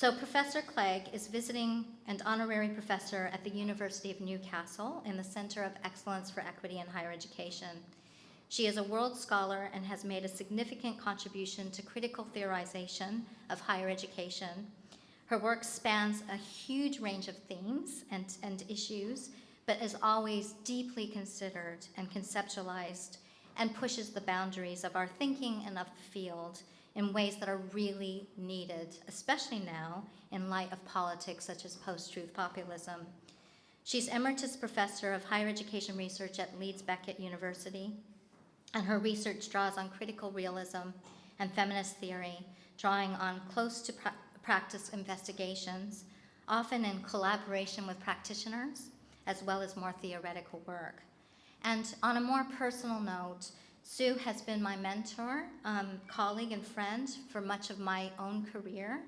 So Professor Clegg is visiting and honorary professor at the University of Newcastle in the Center of Excellence for Equity in Higher Education. She is a world scholar and has made a significant contribution to critical theorization of higher education. Her work spans a huge range of themes and issues, but is always deeply considered and conceptualized and pushes the boundaries of our thinking and of the field in ways that are really needed, especially now in light of politics such as post-truth populism. She's Emeritus Professor of Higher Education Research at Leeds Beckett University, and her research draws on critical realism and feminist theory, drawing on close to practice investigations, often in collaboration with practitioners, as well as more theoretical work. And on a more personal note, Sue has been my mentor, colleague, and friend for much of my own career,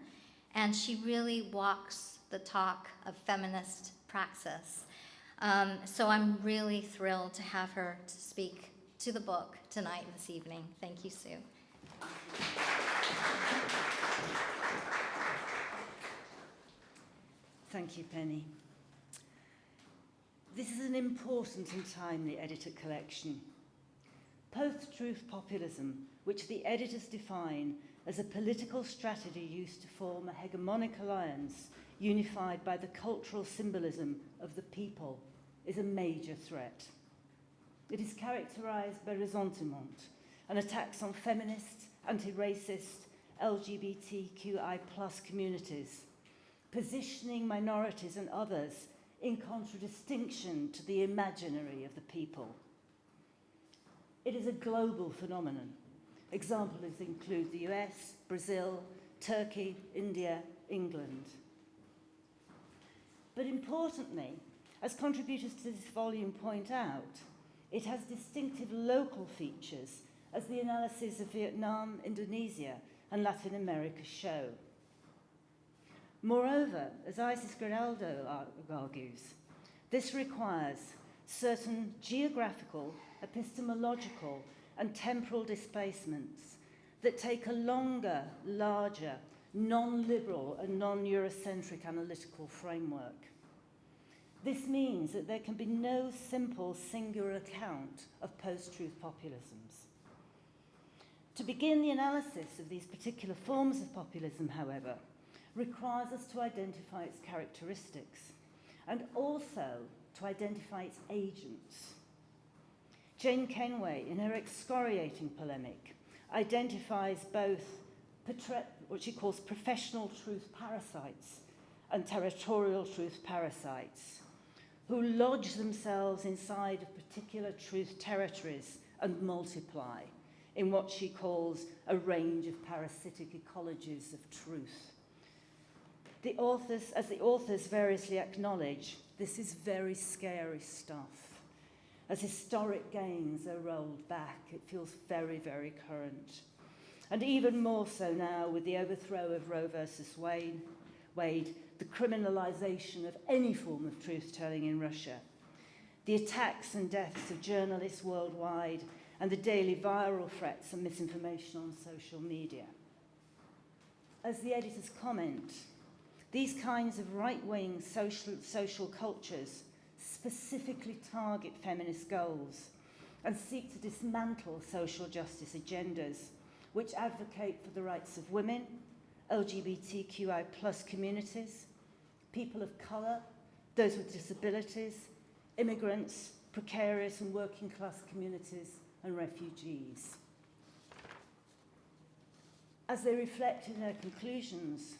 and she really walks the talk of feminist praxis. So I'm really thrilled to have her to speak to the book tonight and this evening. Thank you, Sue. Thank you, Penny. This is an important and timely edited collection. Post-truth populism, which the editors define as a political strategy used to form a hegemonic alliance unified by the cultural symbolism of the people, is a major threat. It is characterized by ressentiment and attacks on feminist, anti-racist, LGBTQI+ communities, positioning minorities and others in contradistinction to the imaginary of the people. It is a global phenomenon. Examples include the US, Brazil, Turkey, India, England. But importantly, as contributors to this volume point out, it has distinctive local features, as the analysis of Vietnam, Indonesia, and Latin America show. Moreover, as Isis Grinaldo argues, this requires certain geographical, epistemological, and temporal displacements that take a longer, larger, non-liberal and non-Eurocentric analytical framework. This means that there can be no simple singular account of post-truth populisms. To begin the analysis of these particular forms of populism, however, requires us to identify its characteristics and also to identify its agents. Jane Kenway, in her excoriating polemic, identifies both what she calls professional truth parasites and territorial truth parasites, who lodge themselves inside of particular truth territories and multiply in what she calls a range of parasitic ecologies of truth. As the authors variously acknowledge, this is very scary stuff. As historic gains are rolled back, it feels very, very current. And even more so now with the overthrow of Roe versus Wade, the criminalization of any form of truth-telling in Russia, the attacks and deaths of journalists worldwide, and the daily viral threats and misinformation on social media. As the editors comment, these kinds of right-wing social cultures specifically target feminist goals and seek to dismantle social justice agendas, which advocate for the rights of women, LGBTQI+ communities, people of colour, those with disabilities, immigrants, precarious and working class communities, and refugees. As they reflect in their conclusions,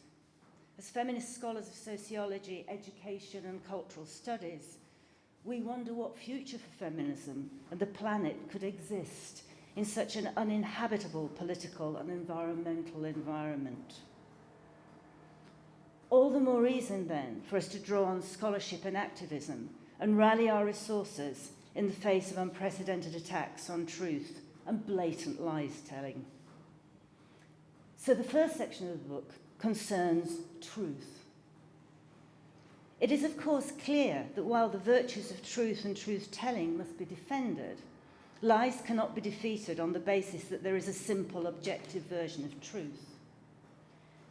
as feminist scholars of sociology, education, and cultural studies, we wonder what future for feminism and the planet could exist in such an uninhabitable political and environmental environment. All the more reason, then, for us to draw on scholarship and activism and rally our resources in the face of unprecedented attacks on truth and blatant lies-telling. So the first section of the book concerns truth. It is, of course, clear that while the virtues of truth and truth-telling must be defended, lies cannot be defeated on the basis that there is a simple, objective version of truth.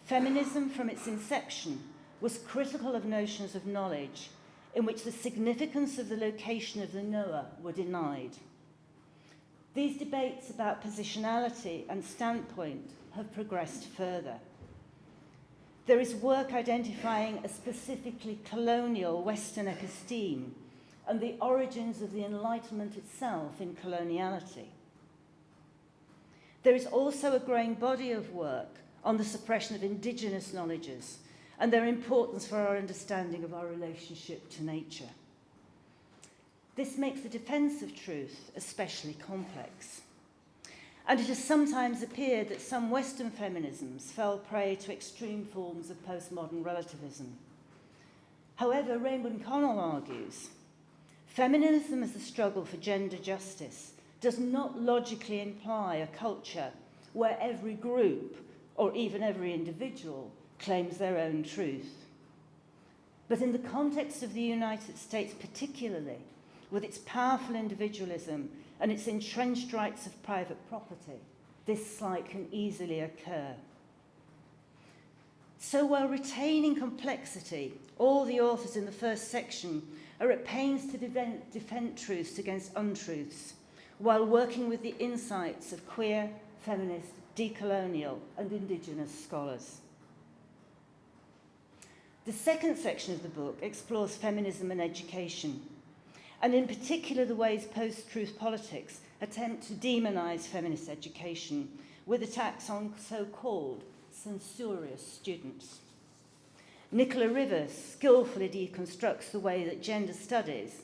feminism from its inception was critical of notions of knowledge in which the significance of the location of the knower were denied. These debates about positionality and standpoint have progressed further. There is work identifying a specifically colonial Western episteme and the origins of the Enlightenment itself in coloniality. There is also a growing body of work on the suppression of indigenous knowledges and their importance for our understanding of our relationship to nature. This makes the defence of truth especially complex. And it has sometimes appeared that some Western feminisms fell prey to extreme forms of postmodern relativism. However, Rainbow Connell argues, feminism as a struggle for gender justice does not logically imply a culture where every group, or even every individual, claims their own truth. But in the context of the United States particularly, with its powerful individualism and its entrenched rights of private property, this slight can easily occur. So while retaining complexity, all the authors in the first section are at pains to defend truths against untruths, while working with the insights of queer, feminist, decolonial, and indigenous scholars. The second section of the book explores feminism and education, and in particular the ways post-truth politics attempt to demonize feminist education with attacks on so-called censorious students. Nicola Rivers skillfully deconstructs the way that gender studies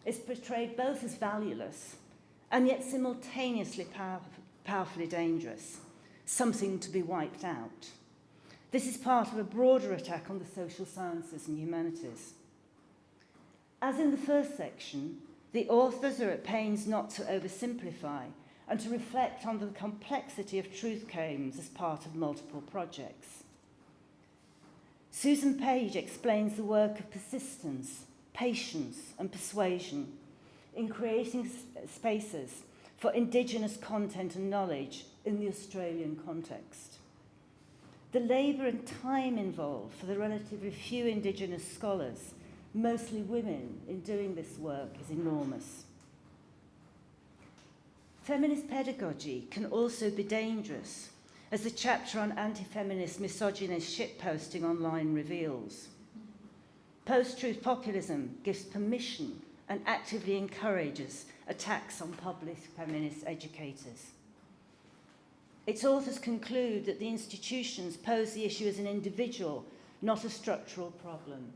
is portrayed both as valueless and yet simultaneously powerfully dangerous, something to be wiped out. This is part of a broader attack on the social sciences and humanities. As in the first section, the authors are at pains not to oversimplify and to reflect on the complexity of truth claims as part of multiple projects. Susan Page explains the work of persistence, patience, and persuasion in creating spaces for Indigenous content and knowledge in the Australian context. The labour and time involved for the relatively few Indigenous scholars, mostly women, in doing this work is enormous. Feminist pedagogy can also be dangerous, as the chapter on anti-feminist misogynist shitposting online reveals. Post-truth populism gives permission and actively encourages attacks on public feminist educators. Its authors conclude that the institutions pose the issue as an individual, not a structural problem.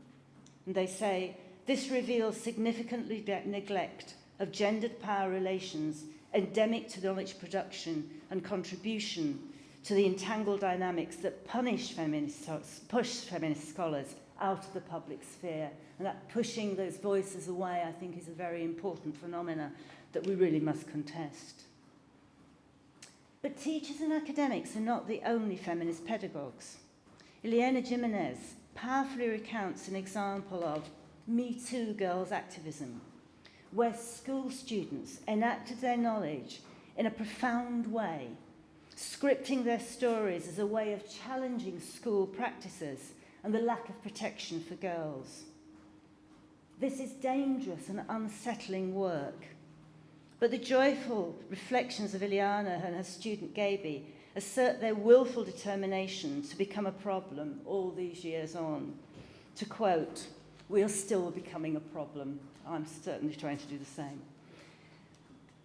And they say, this reveals significant neglect of gendered power relations endemic to knowledge production and contribution to the entangled dynamics that push feminist scholars out of the public sphere. And that pushing those voices away, I think, is a very important phenomena that we really must contest. But teachers and academics are not the only feminist pedagogues. Ileana Jimenez powerfully recounts an example of Me Too girls activism, where school students enacted their knowledge in a profound way, scripting their stories as a way of challenging school practices and the lack of protection for girls. This is dangerous and unsettling work, but the joyful reflections of Ileana and her student Gaby assert their willful determination to become a problem all these years on. To quote, "We are still becoming a problem." I'm certainly trying to do the same.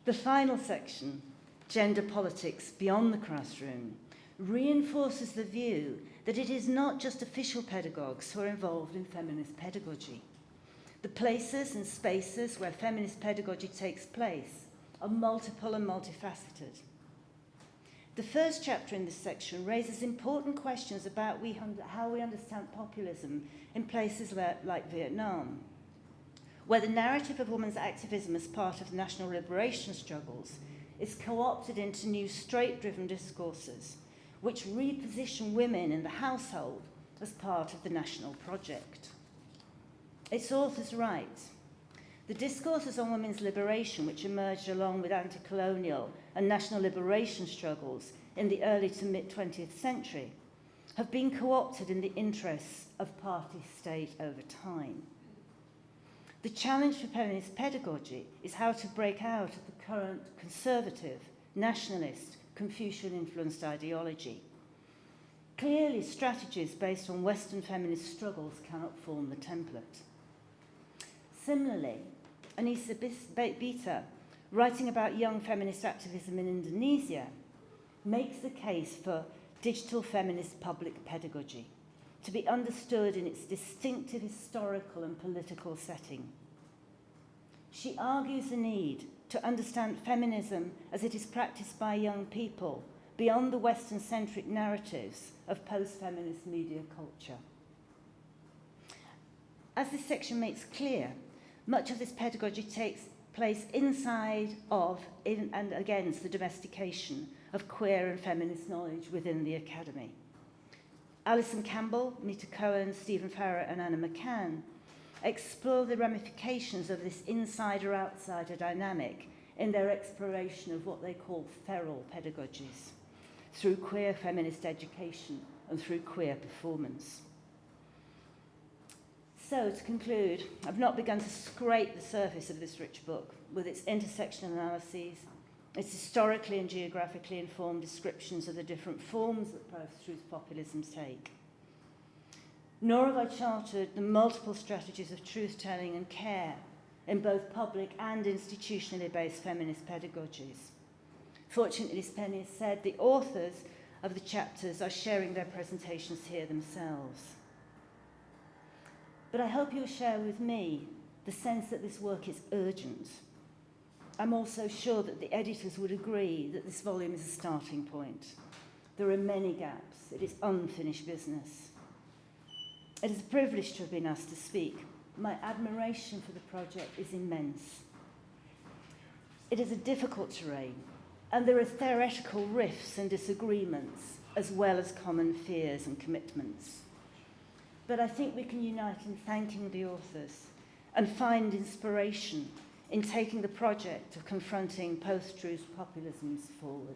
The final section, Gender Politics Beyond the Classroom, reinforces the view that it is not just official pedagogues who are involved in feminist pedagogy. The places and spaces where feminist pedagogy takes place are multiple and multifaceted. The first chapter in this section raises important questions about how we understand populism in places like Vietnam, where the narrative of women's activism as part of national liberation struggles is co-opted into new straight-driven discourses, which reposition women in the household as part of the national project. Its authors write, the discourses on women's liberation, which emerged along with anti-colonial and national liberation struggles in the early to mid-20th century, have been co-opted in the interests of party state over time. The challenge for feminist pedagogy is how to break out of the current conservative, nationalist, Confucian-influenced ideology. Clearly, strategies based on Western feminist struggles cannot form the template. Similarly, Anissa Bita, writing about young feminist activism in Indonesia, makes the case for digital feminist public pedagogy to be understood in its distinctive historical and political setting. She argues the need to understand feminism as it is practiced by young people beyond the Western-centric narratives of post-feminist media culture. As this section makes clear, much of this pedagogy takes place inside of and against the domestication of queer and feminist knowledge within the academy. Alison Campbell, Nita Cohen, Stephen Farrer and Anna McCann explore the ramifications of this insider-outsider dynamic in their exploration of what they call feral pedagogies through queer feminist education and through queer performance. So, to conclude, I've not begun to scrape the surface of this rich book with its intersectional analyses, its historically and geographically informed descriptions of the different forms that post-truth populisms take. Nor have I charted the multiple strategies of truth-telling and care in both public and institutionally based feminist pedagogies. Fortunately, as Penny has said, the authors of the chapters are sharing their presentations here themselves. But I hope you'll share with me the sense that this work is urgent. I'm also sure that the editors would agree that this volume is a starting point. There are many gaps. It is unfinished business. It is a privilege to have been asked to speak. My admiration for the project is immense. It is a difficult terrain, and there are theoretical rifts and disagreements, as well as common fears and commitments. But I think we can unite in thanking the authors and find inspiration in taking the project of confronting post-truth populisms forward.